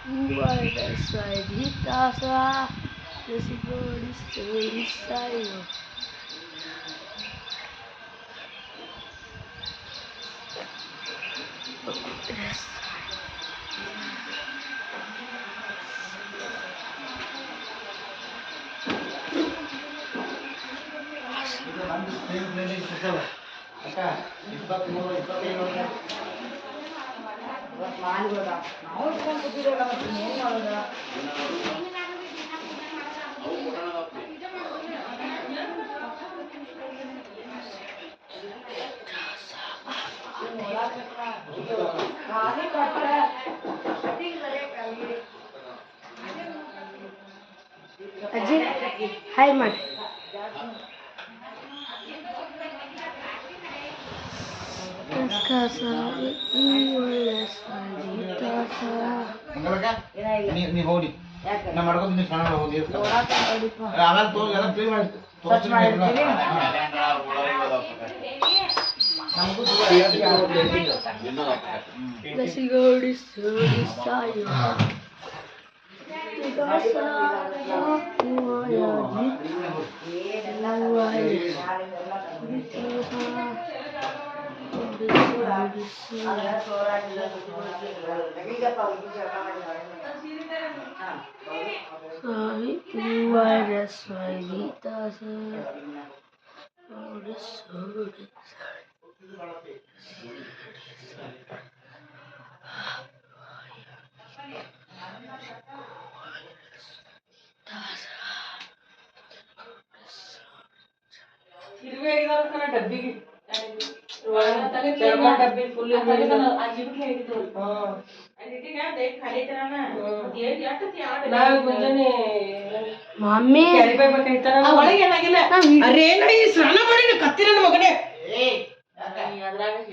Buenas tardes, ensayo. ಅಜ್ಜಿ hi ಮಾಡಿ. ನೀ ಹೋಗಿ ನಾ ಮಾಡ್ಕೊಂಡು ನೀನು ಸಣ್ಣ ಹೋಗಿ ಆಮೇಲೆ ತೋರಿಸಿ ಎಲ್ಲ ಕ್ಲೀನ್ ಮಾಡಿ ಮಮ್ಮಿ ಅರೆ ಸ್ನಾನ ಮಾಡಿ ಕತ್ತಿ ನನ್ನ ಮಗನೇ